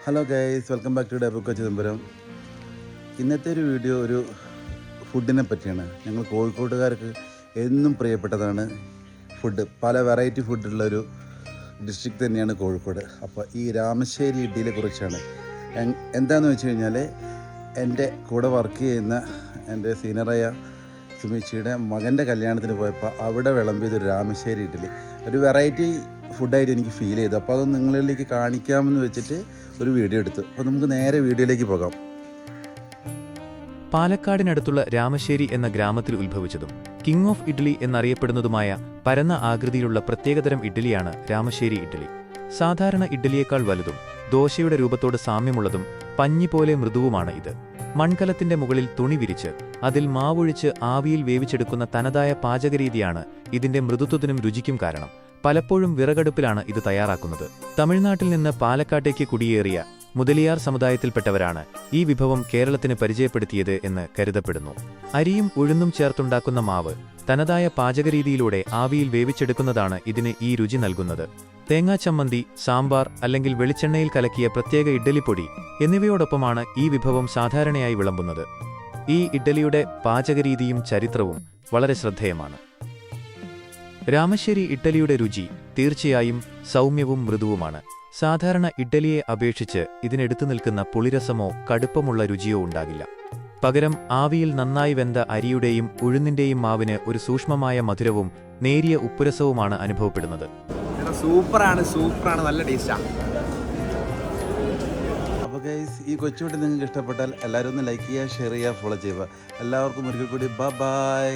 Hello guys, welcome back to ഡേബുക്ക ചിദംബരം. ഇന്നത്തെ ഒരു വീഡിയോ ഒരു ഫുഡിനെ പറ്റിയാണ്. ഞങ്ങൾ കോഴിക്കോട്ടുകാർക്ക് എന്നും പ്രിയപ്പെട്ടതാണ് ഫുഡ്. പല വെറൈറ്റി ഫുഡുള്ളൊരു ഡിസ്ട്രിക്റ്റ് തന്നെയാണ് കോഴിക്കോട്. അപ്പോൾ ഈ രാമശ്ശേരി ഇഡ്ഡലിയെ കുറിച്ചാണ്. എന്താണെന്ന് വെച്ച് കഴിഞ്ഞാൽ, എൻ്റെ കൂടെ വർക്ക് ചെയ്യുന്ന എൻ്റെ സീനിയറായ സുമിച്ചിയുടെ മകൻ്റെ കല്യാണത്തിന് പോയപ്പോൾ അവിടെ വിളമ്പിയതൊരു രാമശ്ശേരി ഇഡ്ഡലി ഒരു വെറൈറ്റി ഫുഡായിട്ട് എനിക്ക് ഫീൽ ചെയ്തു. അപ്പോൾ അത് നിങ്ങളിലേക്ക് കാണിക്കാമെന്ന് വെച്ചിട്ട് ഒരു വീഡിയോ എടുത്തു. അപ്പോൾ നമുക്ക് നേരെ വീഡിയോയിലേക്ക് പോകാം. പാലക്കാടിനടുത്തുള്ള രാമശ്ശേരി എന്ന ഗ്രാമത്തിൽ ഉത്ഭവിച്ചതും കിങ് ഓഫ് ഇഡ്ഡലി എന്നറിയപ്പെടുന്നതുമായ പരന്ന ആകൃതിയിലുള്ള പ്രത്യേകതരം ഇഡ്ഡലിയാണ് രാമശ്ശേരി ഇഡ്ഡലി. സാധാരണ ഇഡ്ഡലിയേക്കാൾ വലുതും ദോശയുടെ രൂപത്തോട് സാമ്യമുള്ളതും പഞ്ഞി പോലെ മൃദുവുമാണ് ഇത്. മൺകലത്തിന്റെ മുകളിൽ തുണി വിരിച്ച് അതിൽ മാവൊഴിച്ച് ആവിയിൽ വേവിച്ചെടുക്കുന്ന തനതായ പാചകരീതിയാണ് ഇതിന്റെ മൃദുത്വത്തിനും രുചിക്കും കാരണം. പലപ്പോഴും വിറകടുപ്പിലാണ് ഇത് തയ്യാറാക്കുന്നത്. തമിഴ്നാട്ടിൽ നിന്ന് പാലക്കാട്ടേക്ക് കുടിയേറിയ മുതലിയാർ സമുദായത്തിൽപ്പെട്ടവരാണ് ഈ വിഭവം കേരളത്തിന് പരിചയപ്പെടുത്തിയത് എന്ന് കരുതപ്പെടുന്നു. അരിയും ഉഴുന്നും ചേർത്തുണ്ടാക്കുന്ന മാവ് തനതായ പാചകരീതിയിലൂടെ ആവിയിൽ വേവിച്ചെടുക്കുന്നതാണ് ഇതിന് ഈ രുചി നൽകുന്നത്. തേങ്ങാച്ചമ്മന്തി, സാമ്പാർ അല്ലെങ്കിൽ വെളിച്ചെണ്ണയിൽ കലക്കിയ പ്രത്യേക ഇഡ്ഡലിപ്പൊടി എന്നിവയോടൊപ്പമാണ് ഈ വിഭവം സാധാരണയായി വിളമ്പുന്നത്. ഈ ഇഡ്ഡലിയുടെ പാചകരീതിയും ചരിത്രവും വളരെ ശ്രദ്ധേയമാണ്. രാമശ്ശേരി ഇഡ്ഡലിയുടെ രുചി തീർച്ചയായും സൗമ്യവും മൃദുവുമാണ്. സാധാരണ ഇഡ്ഡലിയെ അപേക്ഷിച്ച് ഇതിനെടുത്തു നിൽക്കുന്ന പുളിരസമോ കടുപ്പമുള്ള രുചിയോ ഉണ്ടാകില്ല. പകരം ആവിയിൽ നന്നായി വെന്ത അരിയുടെയും ഉഴുന്നിന്റെയും മാവിന് ഒരു സൂക്ഷ്മമായ മധുരവും നേരിയ ഉപ്പുരസവുമാണ് അനുഭവപ്പെടുന്നത്. സൂപ്പറാണ്, നല്ല ടേസ്റ്റാണ്. അപ്പോൾ ഗൈസ്, ഈ കൊച്ചുകുട്ടി നിങ്ങൾക്ക് ഇഷ്ടപ്പെട്ടാൽ എല്ലാവരും ഒന്ന് ലൈക്ക് ചെയ്യുക, ഷെയർ ചെയ്യുക, ഫോളോ ചെയ്യുക. എല്ലാവർക്കും ഒരിക്കൽ കൂടി ബൈ.